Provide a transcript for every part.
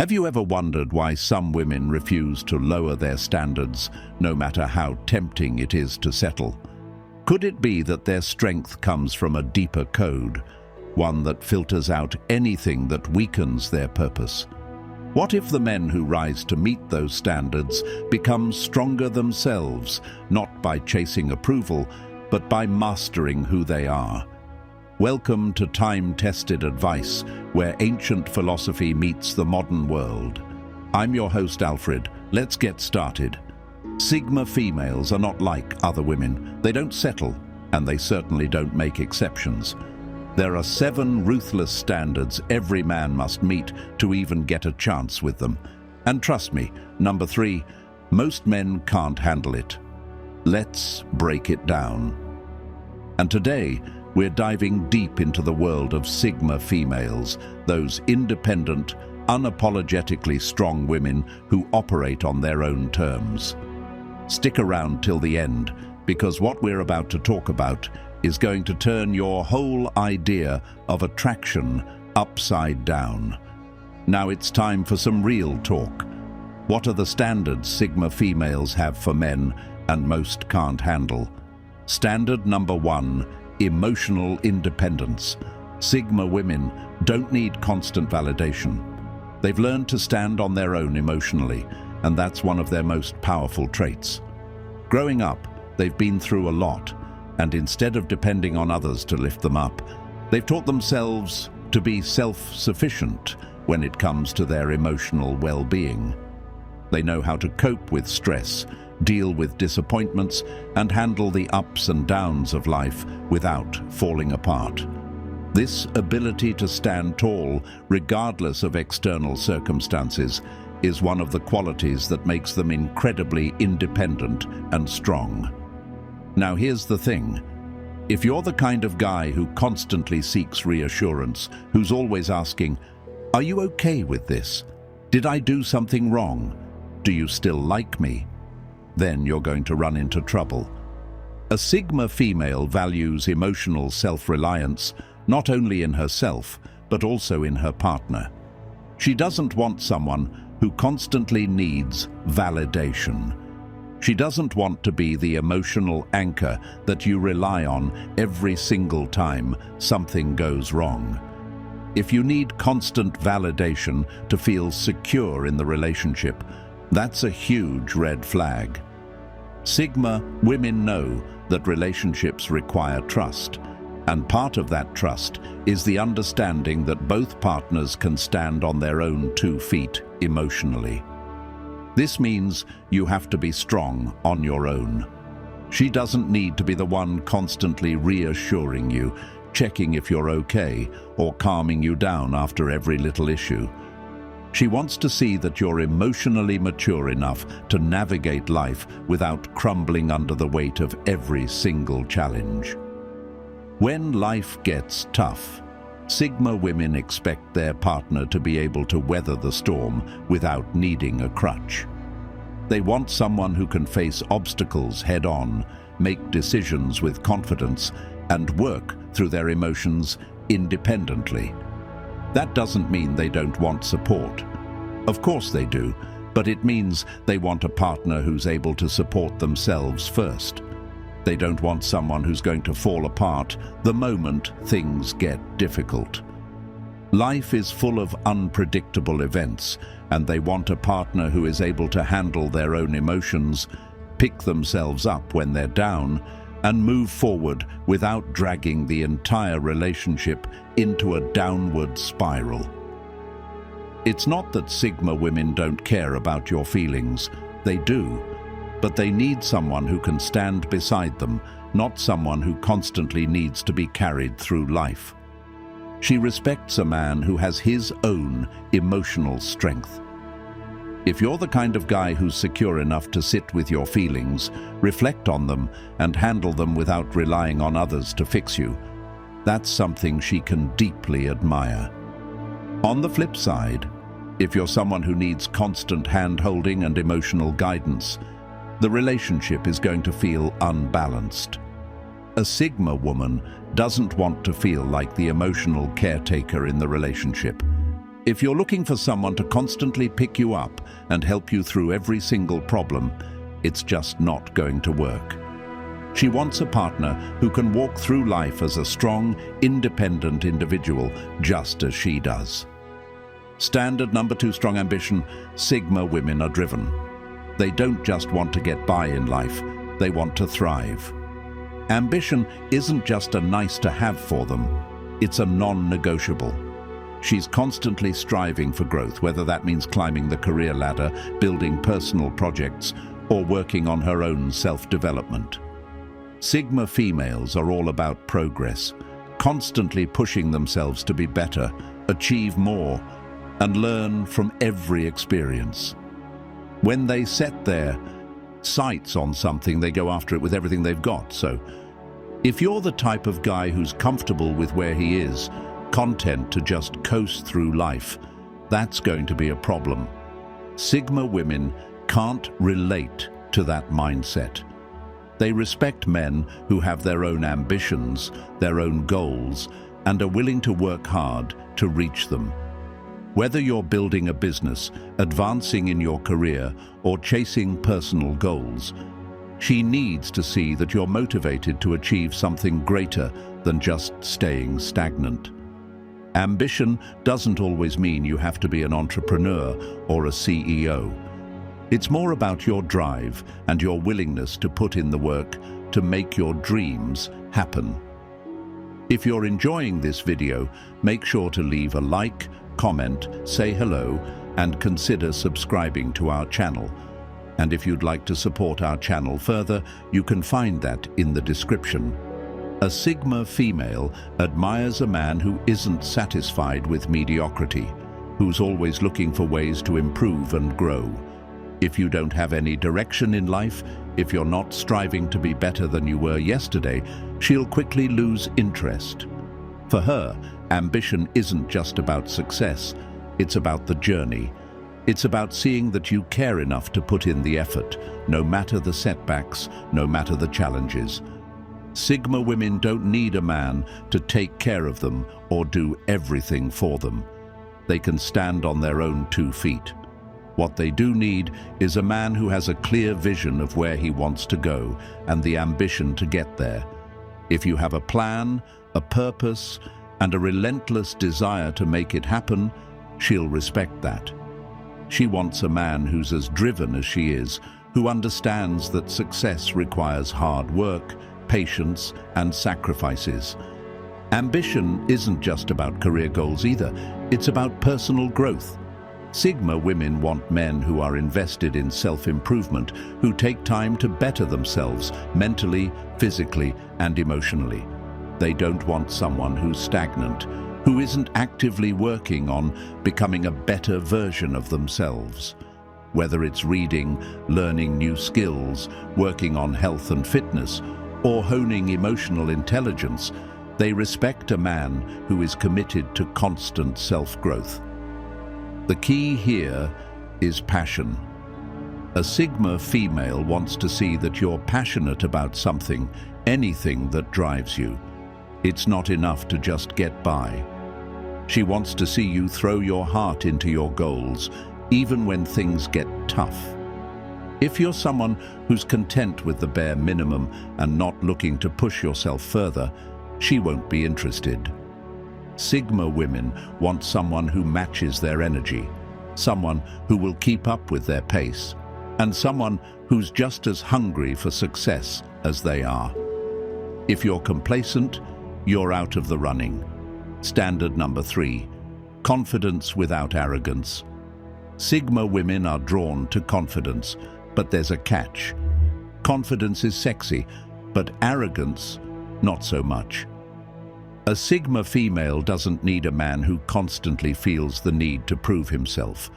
Have you ever wondered why some women refuse to lower their standards, no matter how tempting it is to settle? Could it be that their strength comes from a deeper code, one that filters out anything that weakens their purpose? What if the men who rise to meet those standards become stronger themselves, not by chasing approval, but by mastering who they are? Welcome to time-tested advice, where ancient philosophy meets the modern world. I'm your host, Alfred. Let's get started. Sigma females are not like other women. They don't settle, and they certainly don't make exceptions. There are 7 ruthless standards every man must meet to even get a chance with them. And trust me, number 3, most men can't handle it. Let's break it down. And today, we're diving deep into the world of Sigma females, those independent, unapologetically strong women who operate on their own terms. Stick around till the end, because what we're about to talk about is going to turn your whole idea of attraction upside down. Now it's time for some real talk. What are the standards Sigma females have for men and most can't handle? Standard number 1, emotional independence. Sigma women don't need constant validation. They've learned to stand on their own emotionally, and that's one of their most powerful traits. Growing up, they've been through a lot, and instead of depending on others to lift them up, they've taught themselves to be self-sufficient when it comes to their emotional well-being. They know how to cope with stress, deal with disappointments, and handle the ups and downs of life without falling apart. This ability to stand tall, regardless of external circumstances, is one of the qualities that makes them incredibly independent and strong. Now here's the thing. If you're the kind of guy who constantly seeks reassurance, who's always asking, "Are you okay with this? Did I do something wrong? Do you still like me?" then you're going to run into trouble. A Sigma female values emotional self-reliance not only in herself, but also in her partner. She doesn't want someone who constantly needs validation. She doesn't want to be the emotional anchor that you rely on every single time something goes wrong. If you need constant validation to feel secure in the relationship, that's a huge red flag. Sigma women know that relationships require trust, and part of that trust is the understanding that both partners can stand on their own 2 feet emotionally. This means you have to be strong on your own. She doesn't need to be the one constantly reassuring you, checking if you're okay, or calming you down after every little issue. She wants to see that you're emotionally mature enough to navigate life without crumbling under the weight of every single challenge. When life gets tough, Sigma women expect their partner to be able to weather the storm without needing a crutch. They want someone who can face obstacles head-on, make decisions with confidence, and work through their emotions independently. That doesn't mean they don't want support. Of course they do, but it means they want a partner who's able to support themselves first. They don't want someone who's going to fall apart the moment things get difficult. Life is full of unpredictable events, and they want a partner who is able to handle their own emotions, pick themselves up when they're down, and move forward without dragging the entire relationship into a downward spiral. It's not that Sigma women don't care about your feelings. They do. But they need someone who can stand beside them, not someone who constantly needs to be carried through life. She respects a man who has his own emotional strength. If you're the kind of guy who's secure enough to sit with your feelings, reflect on them, and handle them without relying on others to fix you, that's something she can deeply admire. On the flip side, if you're someone who needs constant hand-holding and emotional guidance, the relationship is going to feel unbalanced. A Sigma woman doesn't want to feel like the emotional caretaker in the relationship. If you're looking for someone to constantly pick you up and help you through every single problem, it's just not going to work. She wants a partner who can walk through life as a strong, independent individual, just as she does. Standard number 2, strong ambition. Sigma women are driven. They don't just want to get by in life, they want to thrive. Ambition isn't just a nice to have for them, it's a non-negotiable. She's constantly striving for growth, whether that means climbing the career ladder, building personal projects, or working on her own self-development. Sigma females are all about progress, constantly pushing themselves to be better, achieve more, and learn from every experience. When they set their sights on something, they go after it with everything they've got. So, if you're the type of guy who's comfortable with where he is, content to just coast through life, that's going to be a problem. Sigma women can't relate to that mindset. They respect men who have their own ambitions, their own goals, and are willing to work hard to reach them. Whether you're building a business, advancing in your career, or chasing personal goals, she needs to see that you're motivated to achieve something greater than just staying stagnant. Ambition doesn't always mean you have to be an entrepreneur or a CEO. It's more about your drive and your willingness to put in the work to make your dreams happen. If you're enjoying this video, make sure to leave a like, comment, say hello, and consider subscribing to our channel. And if you'd like to support our channel further, you can find that in the description. A Sigma female admires a man who isn't satisfied with mediocrity, who's always looking for ways to improve and grow. If you don't have any direction in life, if you're not striving to be better than you were yesterday, she'll quickly lose interest. For her, ambition isn't just about success, it's about the journey. It's about seeing that you care enough to put in the effort, no matter the setbacks, no matter the challenges. Sigma women don't need a man to take care of them or do everything for them. They can stand on their own 2 feet. What they do need is a man who has a clear vision of where he wants to go and the ambition to get there. If you have a plan, a purpose, and a relentless desire to make it happen, she'll respect that. She wants a man who's as driven as she is, who understands that success requires hard work, patience, and sacrifices. Ambition isn't just about career goals either, it's about personal growth. Sigma women want men who are invested in self-improvement, who take time to better themselves mentally, physically, and emotionally. They don't want someone who's stagnant, who isn't actively working on becoming a better version of themselves. Whether it's reading, learning new skills, working on health and fitness, or honing emotional intelligence, they respect a man who is committed to constant self-growth. The key here is passion. A Sigma female wants to see that you're passionate about something, anything that drives you. It's not enough to just get by. She wants to see you throw your heart into your goals, even when things get tough. If you're someone who's content with the bare minimum and not looking to push yourself further, she won't be interested. Sigma women want someone who matches their energy, someone who will keep up with their pace, and someone who's just as hungry for success as they are. If you're complacent, you're out of the running. Standard number 3, confidence without arrogance. Sigma women are drawn to confidence, but there's a catch. Confidence is sexy, but arrogance, not so much. A Sigma female doesn't need a man who constantly feels the need to prove himself.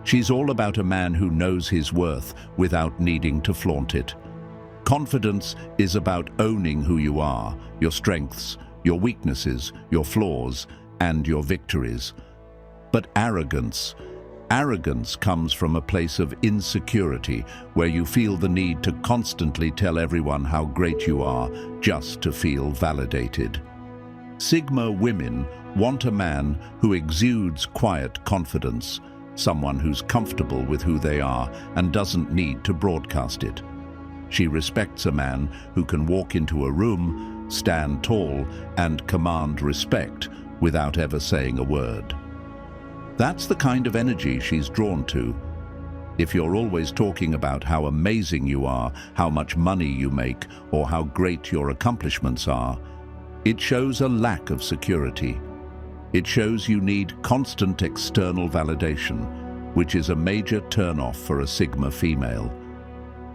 She's all about a man who knows his worth without needing to flaunt it. Confidence is about owning who you are, your strengths, your weaknesses, your flaws, and your victories. But arrogance comes from a place of insecurity, where you feel the need to constantly tell everyone how great you are just to feel validated. Sigma women want a man who exudes quiet confidence, someone who's comfortable with who they are and doesn't need to broadcast it. She respects a man who can walk into a room, stand tall, and command respect without ever saying a word. That's the kind of energy she's drawn to. If you're always talking about how amazing you are, how much money you make, or how great your accomplishments are, it shows a lack of security. It shows you need constant external validation, which is a major turn-off for a Sigma female.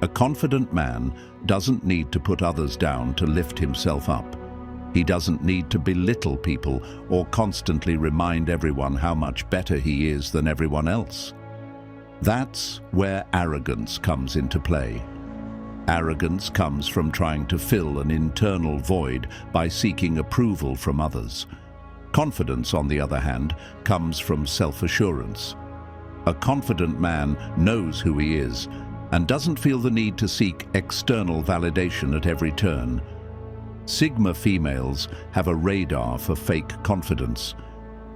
A confident man doesn't need to put others down to lift himself up. He doesn't need to belittle people or constantly remind everyone how much better he is than everyone else. That's where arrogance comes into play. Arrogance comes from trying to fill an internal void by seeking approval from others. Confidence, on the other hand, comes from self-assurance. A confident man knows who he is and doesn't feel the need to seek external validation at every turn. Sigma females have a radar for fake confidence.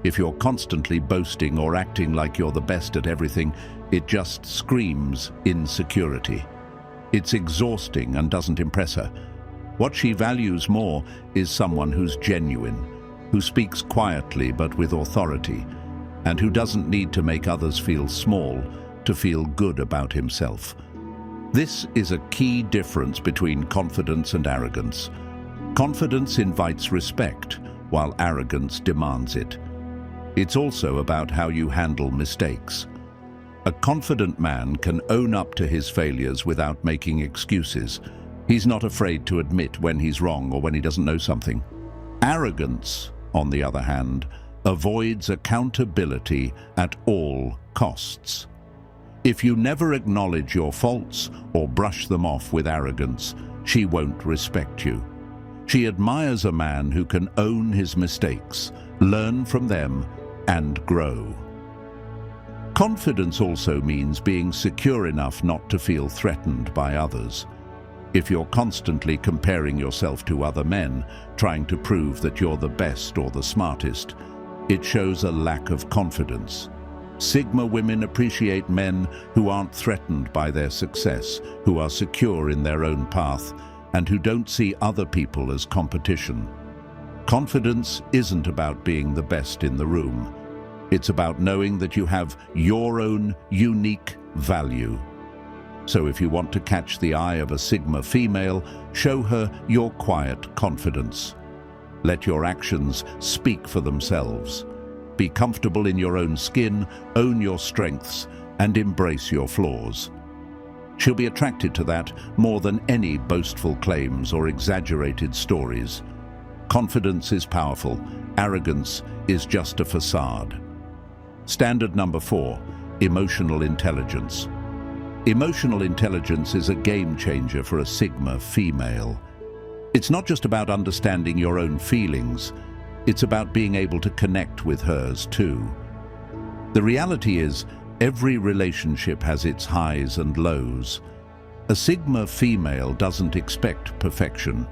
If you're constantly boasting or acting like you're the best at everything, it just screams insecurity. It's exhausting and doesn't impress her. What she values more is someone who's genuine, who speaks quietly but with authority, and who doesn't need to make others feel small to feel good about himself. This is a key difference between confidence and arrogance. Confidence invites respect, while arrogance demands it. It's also about how you handle mistakes. A confident man can own up to his failures without making excuses. He's not afraid to admit when he's wrong or when he doesn't know something. Arrogance, on the other hand, avoids accountability at all costs. If you never acknowledge your faults or brush them off with arrogance, she won't respect you. She admires a man who can own his mistakes, learn from them, and grow. Confidence also means being secure enough not to feel threatened by others. If you're constantly comparing yourself to other men, trying to prove that you're the best or the smartest, it shows a lack of confidence. Sigma women appreciate men who aren't threatened by their success, who are secure in their own path, and who don't see other people as competition. Confidence isn't about being the best in the room. It's about knowing that you have your own unique value. So if you want to catch the eye of a Sigma female, show her your quiet confidence. Let your actions speak for themselves. Be comfortable in your own skin, own your strengths, and embrace your flaws. She'll be attracted to that more than any boastful claims or exaggerated stories. Confidence is powerful. Arrogance is just a facade. Standard number 4, emotional intelligence. Emotional intelligence is a game changer for a Sigma female. It's not just about understanding your own feelings, it's about being able to connect with hers too. The reality is, every relationship has its highs and lows. A Sigma female doesn't expect perfection,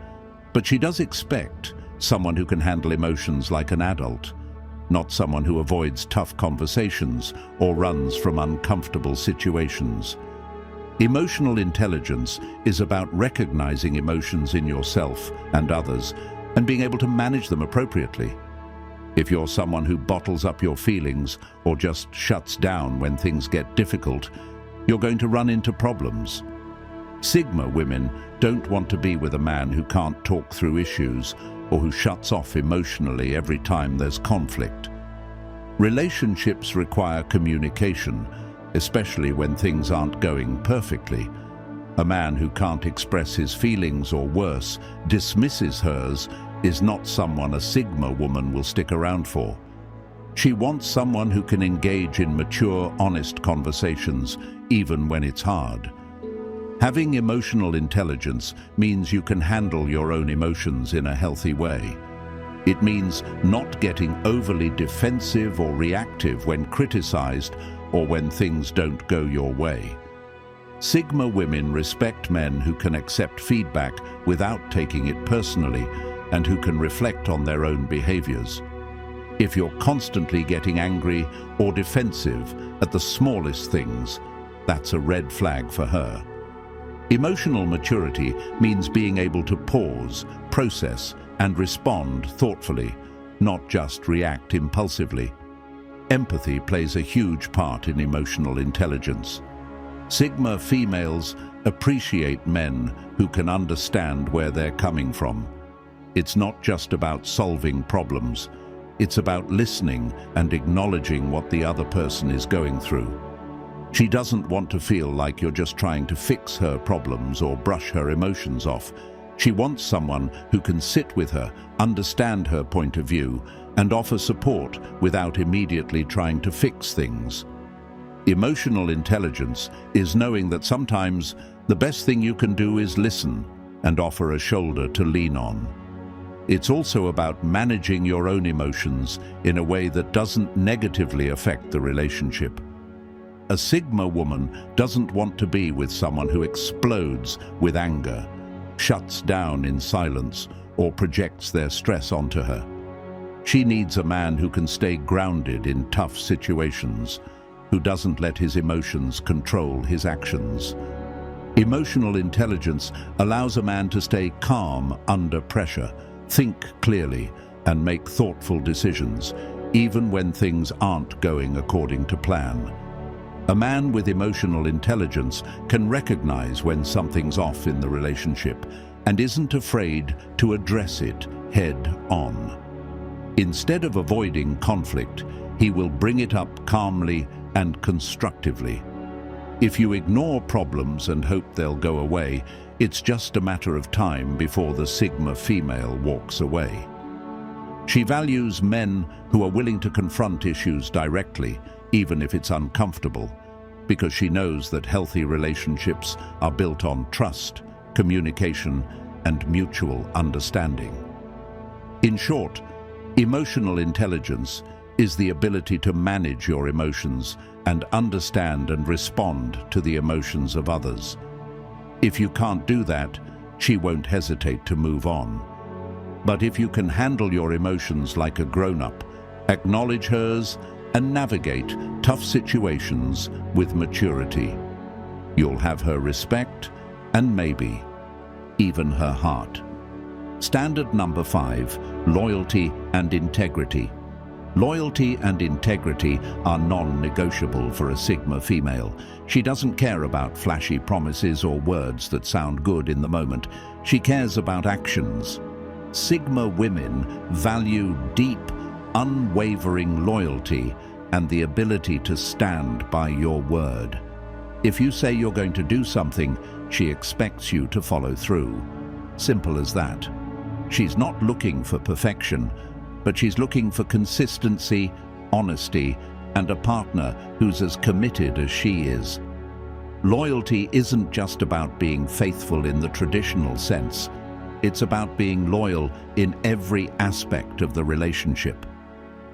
but she does expect someone who can handle emotions like an adult, not someone who avoids tough conversations or runs from uncomfortable situations. Emotional intelligence is about recognizing emotions in yourself and others and being able to manage them appropriately. If you're someone who bottles up your feelings or just shuts down when things get difficult, you're going to run into problems. Sigma women don't want to be with a man who can't talk through issues or who shuts off emotionally every time there's conflict. Relationships require communication, especially when things aren't going perfectly. A man who can't express his feelings or worse, dismisses hers, is not someone a Sigma woman will stick around for. She wants someone who can engage in mature, honest conversations, even when it's hard. Having emotional intelligence means you can handle your own emotions in a healthy way. It means not getting overly defensive or reactive when criticized or when things don't go your way. Sigma women respect men who can accept feedback without taking it personally and who can reflect on their own behaviors. If you're constantly getting angry or defensive at the smallest things, that's a red flag for her. Emotional maturity means being able to pause, process, and respond thoughtfully, not just react impulsively. Empathy plays a huge part in emotional intelligence. Sigma females appreciate men who can understand where they're coming from. It's not just about solving problems. It's about listening and acknowledging what the other person is going through. She doesn't want to feel like you're just trying to fix her problems or brush her emotions off. She wants someone who can sit with her, understand her point of view, and offer support without immediately trying to fix things. Emotional intelligence is knowing that sometimes the best thing you can do is listen and offer a shoulder to lean on. It's also about managing your own emotions in a way that doesn't negatively affect the relationship. A Sigma woman doesn't want to be with someone who explodes with anger, shuts down in silence, or projects their stress onto her. She needs a man who can stay grounded in tough situations, who doesn't let his emotions control his actions. Emotional intelligence allows a man to stay calm under pressure, think clearly, and make thoughtful decisions, even when things aren't going according to plan. A man with emotional intelligence can recognize when something's off in the relationship and isn't afraid to address it head on. Instead of avoiding conflict, he will bring it up calmly and constructively. If you ignore problems and hope they'll go away, it's just a matter of time before the Sigma female walks away. She values men who are willing to confront issues directly, even if it's uncomfortable, because she knows that healthy relationships are built on trust, communication, and mutual understanding. In short, emotional intelligence is the ability to manage your emotions and understand and respond to the emotions of others. If you can't do that, she won't hesitate to move on. But if you can handle your emotions like a grown-up, acknowledge hers, and navigate tough situations with maturity, you'll have her respect and maybe even her heart. Standard number 5, loyalty and integrity. Loyalty and integrity are non-negotiable for a Sigma female. She doesn't care about flashy promises or words that sound good in the moment. She cares about actions. Sigma women value deep, unwavering loyalty and the ability to stand by your word. If you say you're going to do something, she expects you to follow through. Simple as that. She's not looking for perfection, but she's looking for consistency, honesty, and a partner who's as committed as she is. Loyalty isn't just about being faithful in the traditional sense. It's about being loyal in every aspect of the relationship.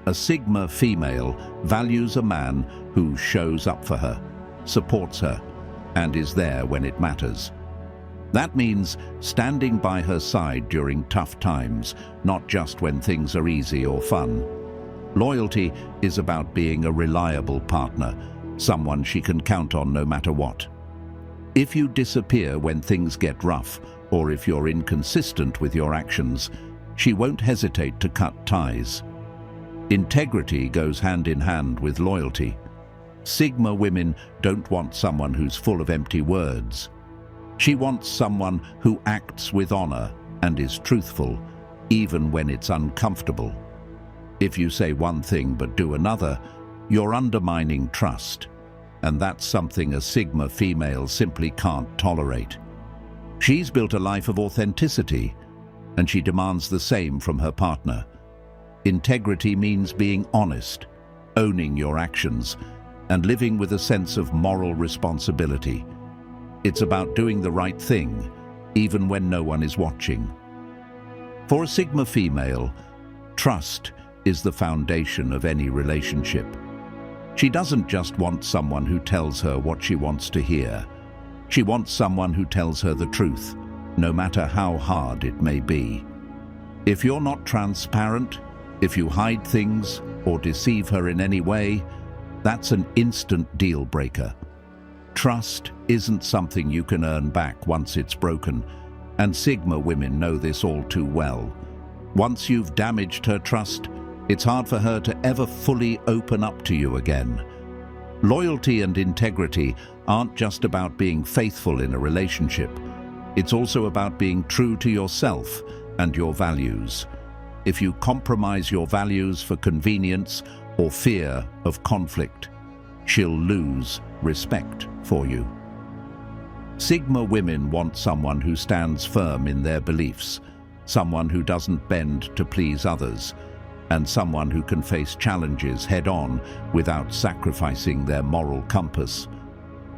A Sigma female values a man who shows up for her, supports her, and is there when it matters. That means standing by her side during tough times, not just when things are easy or fun. Loyalty is about being a reliable partner, someone she can count on no matter what. If you disappear when things get rough, or if you're inconsistent with your actions, she won't hesitate to cut ties. Integrity goes hand in hand with loyalty. Sigma women don't want someone who's full of empty words. She wants someone who acts with honor and is truthful, even when it's uncomfortable. If you say one thing but do another, you're undermining trust, and that's something a Sigma female simply can't tolerate. She's built a life of authenticity, and she demands the same from her partner. Integrity means being honest, owning your actions, and living with a sense of moral responsibility. It's about doing the right thing, even when no one is watching. For a Sigma female, trust is the foundation of any relationship. She doesn't just want someone who tells her what she wants to hear. She wants someone who tells her the truth, no matter how hard it may be. If you're not transparent, If you hide things or deceive her in any way, that's an instant deal breaker. Trust isn't something you can earn back once it's broken, and Sigma women know this all too well. Once you've damaged her trust, it's hard for her to ever fully open up to you again. Loyalty and integrity aren't just about being faithful in a relationship. It's also about being true to yourself and your values. If you compromise your values for convenience or fear of conflict, she'll lose respect for you. Sigma women want someone who stands firm in their beliefs, someone who doesn't bend to please others, and someone who can face challenges head-on without sacrificing their moral compass.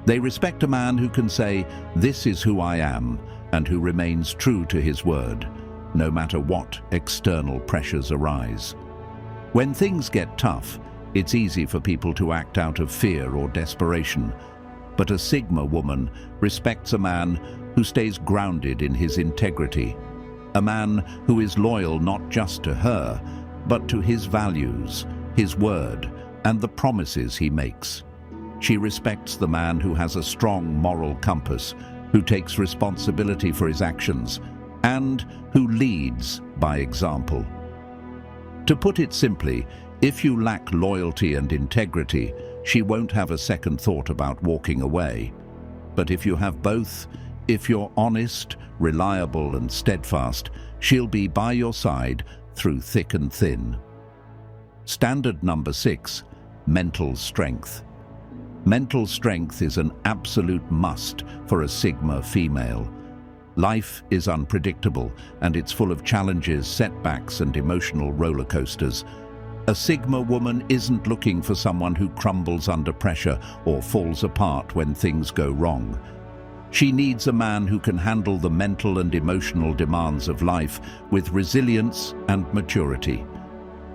They respect a man who can say, "This is who I am," and who remains true to his word, no matter what external pressures arise. When things get tough, it's easy for people to act out of fear or desperation, but a Sigma woman respects a man who stays grounded in his integrity, a man who is loyal not just to her, but to his values, his word, and the promises he makes. She respects the man who has a strong moral compass, who takes responsibility for his actions, and who leads by example. To put it simply, if you lack loyalty and integrity, she won't have a second thought about walking away. But if you have both, if you're honest, reliable, and steadfast, she'll be by your side through thick and thin. Standard number 6, mental strength. Mental strength is an absolute must for a Sigma female. Life is unpredictable, and it's full of challenges, setbacks, and emotional roller coasters. A Sigma woman isn't looking for someone who crumbles under pressure or falls apart when things go wrong. She needs a man who can handle the mental and emotional demands of life with resilience and maturity.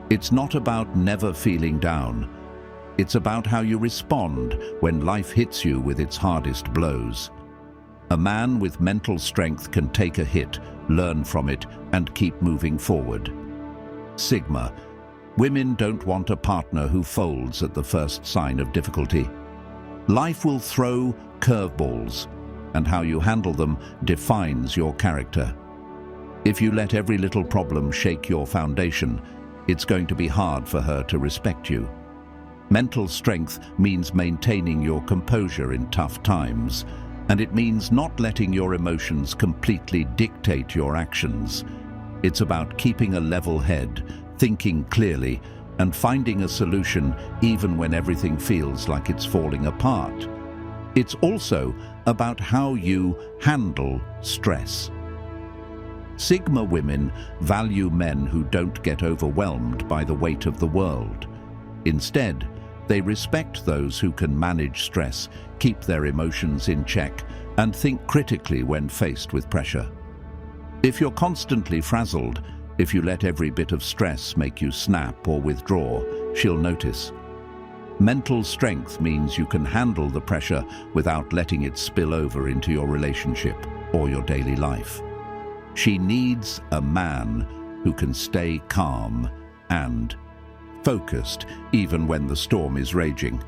It's not about never feeling down. It's about how you respond when life hits you with its hardest blows. A man with mental strength can take a hit, learn from it, and keep moving forward. Sigma. Women don't want a partner who folds at the first sign of difficulty. Life will throw curveballs, and how you handle them defines your character. If you let every little problem shake your foundation, it's going to be hard for her to respect you. Mental strength means maintaining your composure in tough times, and it means not letting your emotions completely dictate your actions. It's about keeping a level head, thinking clearly, and finding a solution even when everything feels like it's falling apart. It's also about how you handle stress. Sigma women value men who don't get overwhelmed by the weight of the world. Instead, they respect those who can manage stress, keep their emotions in check, and think critically when faced with pressure. If you're constantly frazzled, if you let every bit of stress make you snap or withdraw, she'll notice. Mental strength means you can handle the pressure without letting it spill over into your relationship or your daily life. She needs a man who can stay calm and focused even when the storm is raging.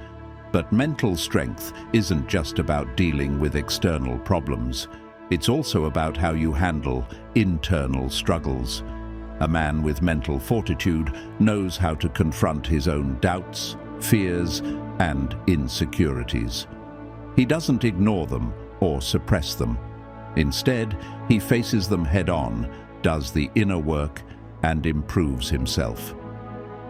But mental strength isn't just about dealing with external problems. It's also about how you handle internal struggles. A man with mental fortitude knows how to confront his own doubts, fears, and insecurities. He doesn't ignore them or suppress them. Instead, he faces them head-on, does the inner work, and improves himself.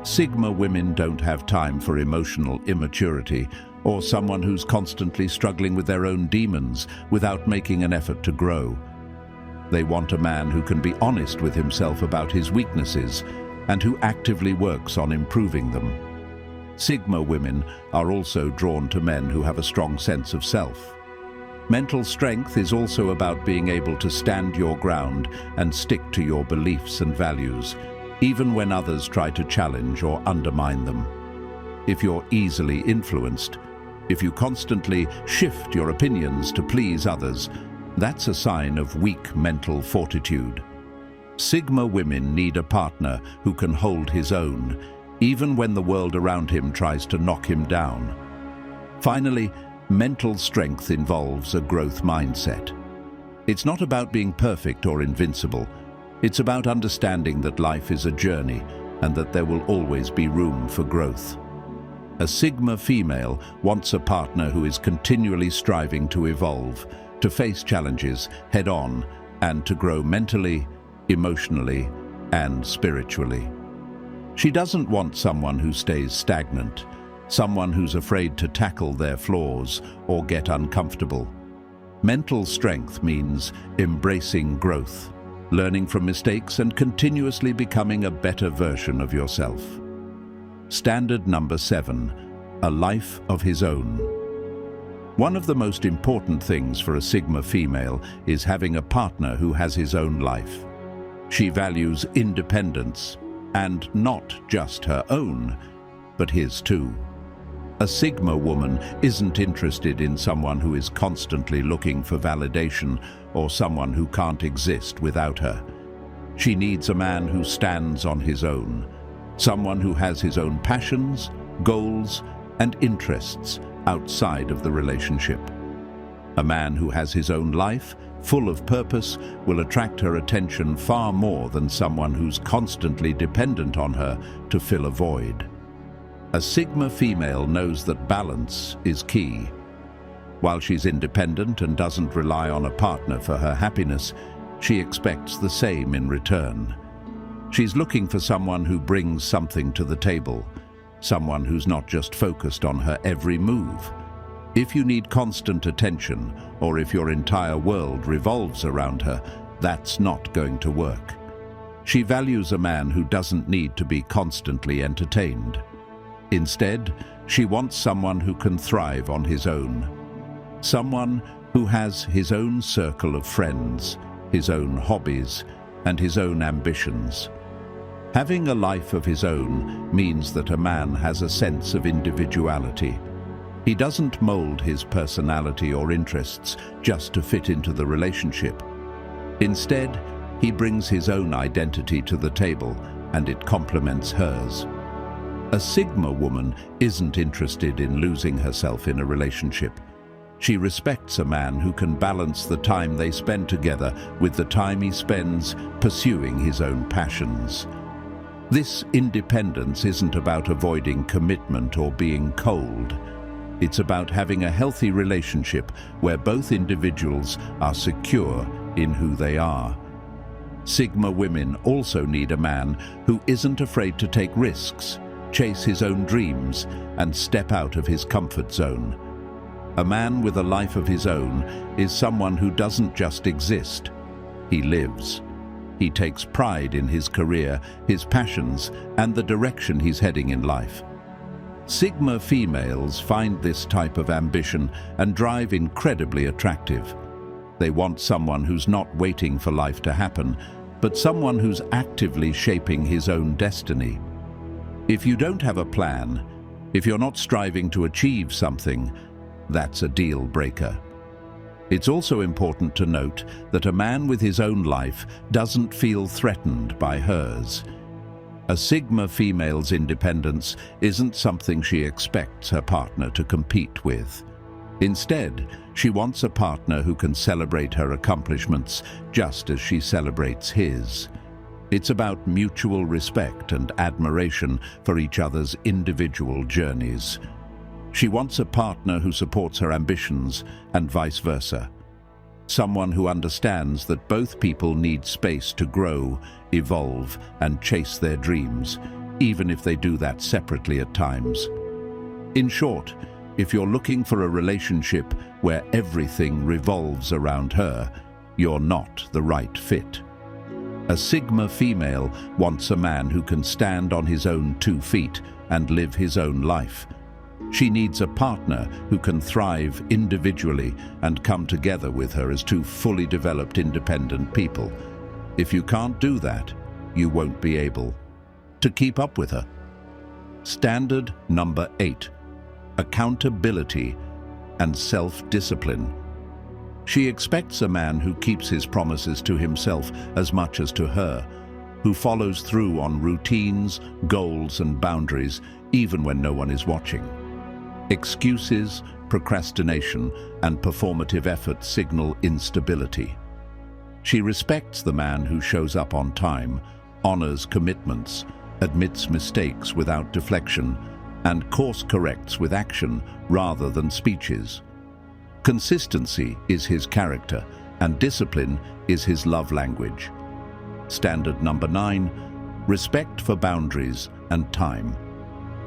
Sigma women don't have time for emotional immaturity or someone who's constantly struggling with their own demons without making an effort to grow. They want a man who can be honest with himself about his weaknesses and who actively works on improving them. Sigma women are also drawn to men who have a strong sense of self. Mental strength is also about being able to stand your ground and stick to your beliefs and values, even when others try to challenge or undermine them. If you're easily influenced, if you constantly shift your opinions to please others, that's a sign of weak mental fortitude. Sigma women need a partner who can hold his own, even when the world around him tries to knock him down. Finally, mental strength involves a growth mindset. It's not about being perfect or invincible. It's about understanding that life is a journey and that there will always be room for growth. A Sigma female wants a partner who is continually striving to evolve, to face challenges head-on, and to grow mentally, emotionally, and spiritually. She doesn't want someone who stays stagnant, someone who's afraid to tackle their flaws or get uncomfortable. Mental strength means embracing growth, learning from mistakes and continuously becoming a better version of yourself. Standard number 7, a life of his own. One of the most important things for a Sigma female is having a partner who has his own life. She values independence, and not just her own, but his too. A Sigma woman isn't interested in someone who is constantly looking for validation or someone who can't exist without her. She needs a man who stands on his own, someone who has his own passions, goals, and interests outside of the relationship. A man who has his own life, full of purpose, will attract her attention far more than someone who's constantly dependent on her to fill a void. A Sigma female knows that balance is key. While she's independent and doesn't rely on a partner for her happiness, she expects the same in return. She's looking for someone who brings something to the table, someone who's not just focused on her every move. If you need constant attention, or if your entire world revolves around her, that's not going to work. She values a man who doesn't need to be constantly entertained. Instead, she wants someone who can thrive on his own. Someone who has his own circle of friends, his own hobbies, and his own ambitions. Having a life of his own means that a man has a sense of individuality. He doesn't mold his personality or interests just to fit into the relationship. Instead, he brings his own identity to the table, and it complements hers. A Sigma woman isn't interested in losing herself in a relationship. She respects a man who can balance the time they spend together with the time he spends pursuing his own passions. This independence isn't about avoiding commitment or being cold. It's about having a healthy relationship where both individuals are secure in who they are. Sigma women also need a man who isn't afraid to take risks, chase his own dreams, and step out of his comfort zone. A man with a life of his own is someone who doesn't just exist, he lives. He takes pride in his career, his passions, and the direction he's heading in life. Sigma females find this type of ambition and drive incredibly attractive. They want someone who's not waiting for life to happen, but someone who's actively shaping his own destiny. If you don't have a plan, if you're not striving to achieve something, that's a deal breaker. It's also important to note that a man with his own life doesn't feel threatened by hers. A Sigma female's independence isn't something she expects her partner to compete with. Instead, she wants a partner who can celebrate her accomplishments just as she celebrates his. It's about mutual respect and admiration for each other's individual journeys. She wants a partner who supports her ambitions and vice versa. Someone who understands that both people need space to grow, evolve, and chase their dreams, even if they do that separately at times. In short, if you're looking for a relationship where everything revolves around her, you're not the right fit. A Sigma female wants a man who can stand on his own 2 feet and live his own life. She needs a partner who can thrive individually and come together with her as 2 fully developed independent people. If you can't do that, you won't be able to keep up with her. Standard number 8, accountability and self-discipline. She expects a man who keeps his promises to himself as much as to her, who follows through on routines, goals, and boundaries, even when no one is watching. Excuses, procrastination, and performative effort signal instability. She respects the man who shows up on time, honors commitments, admits mistakes without deflection, and course corrects with action rather than speeches. Consistency is his character, and discipline is his love language. Standard number 9, respect for boundaries and time.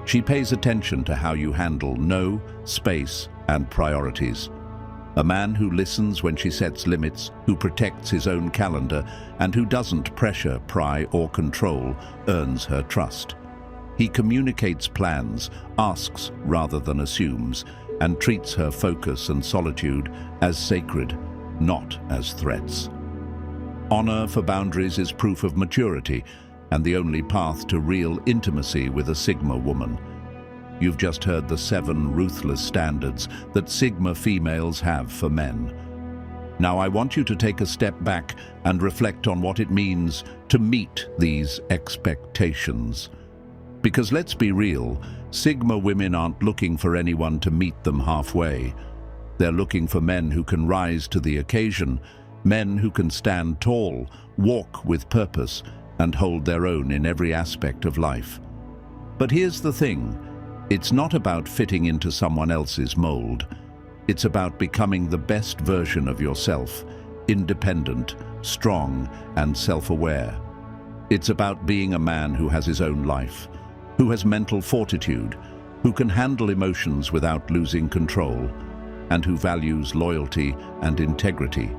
She pays attention to how you handle no, space, and priorities. A man who listens when she sets limits, who protects his own calendar, and who doesn't pressure, pry, or control, earns her trust. He communicates plans, asks rather than assumes, and treats her focus and solitude as sacred, not as threats. Honor for boundaries is proof of maturity and the only path to real intimacy with a Sigma woman. You've just heard the 7 ruthless standards that Sigma females have for men. Now I want you to take a step back and reflect on what it means to meet these expectations. Because let's be real, Sigma women aren't looking for anyone to meet them halfway. They're looking for men who can rise to the occasion, men who can stand tall, walk with purpose, and hold their own in every aspect of life. But here's the thing. It's not about fitting into someone else's mold. It's about becoming the best version of yourself, independent, strong, and self-aware. It's about being a man who has his own life, who has mental fortitude, who can handle emotions without losing control, and who values loyalty and integrity.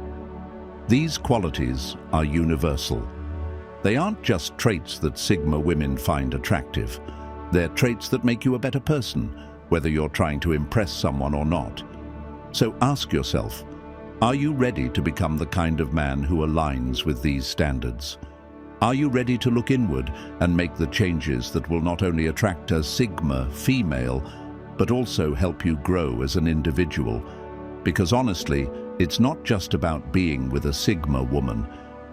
These qualities are universal. They aren't just traits that Sigma women find attractive. They're traits that make you a better person, whether you're trying to impress someone or not. So ask yourself, are you ready to become the kind of man who aligns with these standards? Are you ready to look inward and make the changes that will not only attract a Sigma female, but also help you grow as an individual? Because honestly, it's not just about being with a Sigma woman.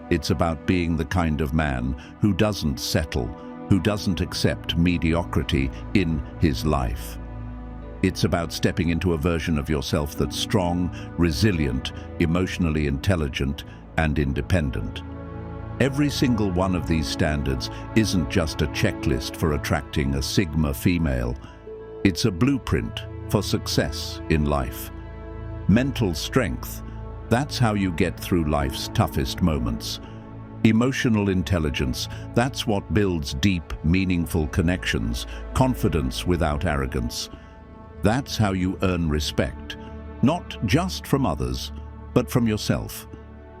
It's about being the kind of man who doesn't settle, who doesn't accept mediocrity in his life. It's about stepping into a version of yourself that's strong, resilient, emotionally intelligent, and independent. Every single one of these standards isn't just a checklist for attracting a Sigma female. It's a blueprint for success in life. Mental strength, that's how you get through life's toughest moments. Emotional intelligence, that's what builds deep, meaningful connections, confidence without arrogance. That's how you earn respect, not just from others, but from yourself.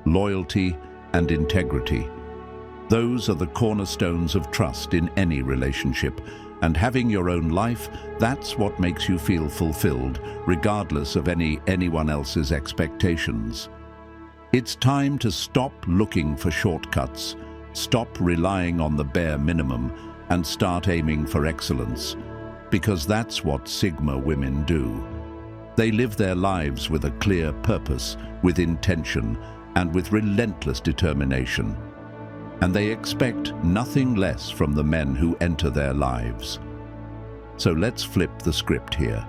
Loyalty and integrity. Those are the cornerstones of trust in any relationship, and having your own life, that's what makes you feel fulfilled, regardless of anyone else's expectations. It's time to stop looking for shortcuts, stop relying on the bare minimum, and start aiming for excellence. Because that's what Sigma women do. They live their lives with a clear purpose, with intention, and with relentless determination. And they expect nothing less from the men who enter their lives. So let's flip the script here.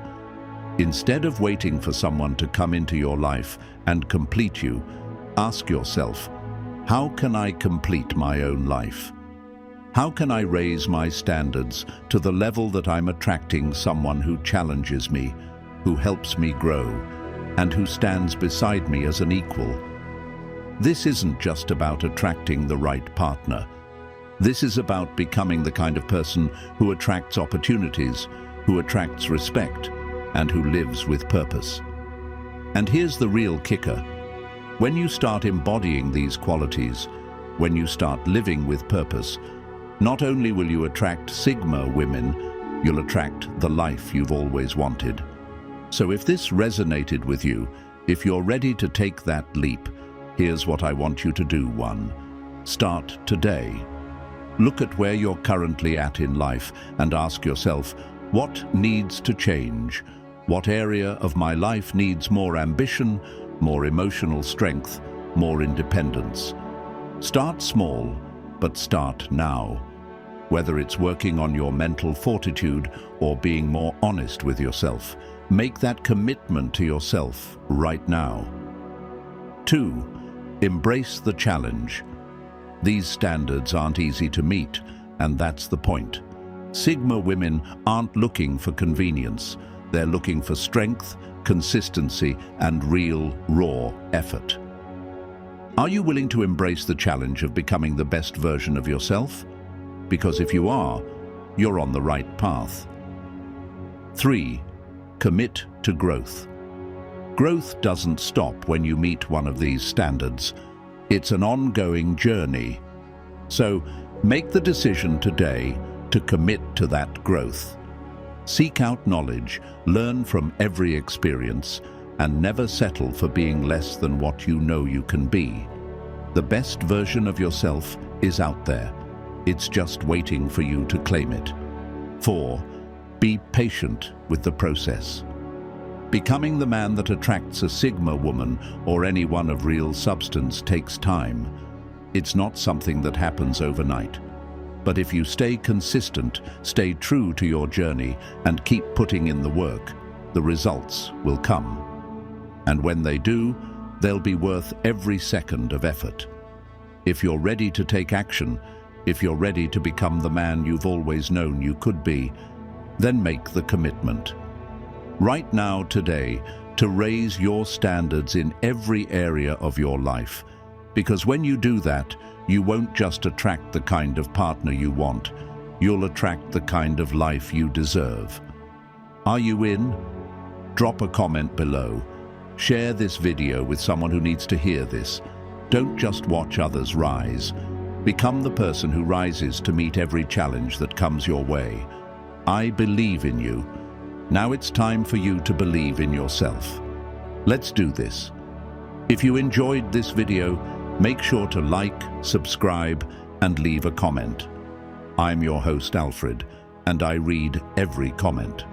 Instead of waiting for someone to come into your life and complete you, ask yourself, how can I complete my own life? How can I raise my standards to the level that I'm attracting someone who challenges me, who helps me grow, and who stands beside me as an equal? This isn't just about attracting the right partner. This is about becoming the kind of person who attracts opportunities, who attracts respect, and who lives with purpose. And here's the real kicker. When you start embodying these qualities, when you start living with purpose, not only will you attract Sigma women, you'll attract the life you've always wanted. So if this resonated with you, if you're ready to take that leap, here's what I want you to do. 1. Start today. Look at where you're currently at in life and ask yourself, what needs to change? What area of my life needs more ambition, more emotional strength, more independence. Start small, but start now. Whether it's working on your mental fortitude or being more honest with yourself, make that commitment to yourself right now. 2. Embrace the challenge. These standards aren't easy to meet, and that's the point. Sigma women aren't looking for convenience. They're looking for strength, consistency, and real, raw effort. Are you willing to embrace the challenge of becoming the best version of yourself? Because if you are, you're on the right path. 3. Commit to growth. Growth doesn't stop when you meet one of these standards. It's an ongoing journey. So, make the decision today to commit to that growth. Seek out knowledge, learn from every experience, and never settle for being less than what you know you can be. The best version of yourself is out there. It's just waiting for you to claim it. 4. Be patient with the process. Becoming the man that attracts a Sigma woman or anyone of real substance takes time. It's not something that happens overnight. But if you stay consistent, stay true to your journey, and keep putting in the work, the results will come. And when they do, they'll be worth every second of effort. If you're ready to take action, if you're ready to become the man you've always known you could be, then make the commitment. Right now, today, to raise your standards in every area of your life. Because when you do that, you won't just attract the kind of partner you want, you'll attract the kind of life you deserve. Are you in? Drop a comment below. Share this video with someone who needs to hear this. Don't just watch others rise. Become the person who rises to meet every challenge that comes your way. I believe in you. Now it's time for you to believe in yourself. Let's do this. If you enjoyed this video, make sure to like, subscribe, and leave a comment. I'm your host, Alfred, and I read every comment.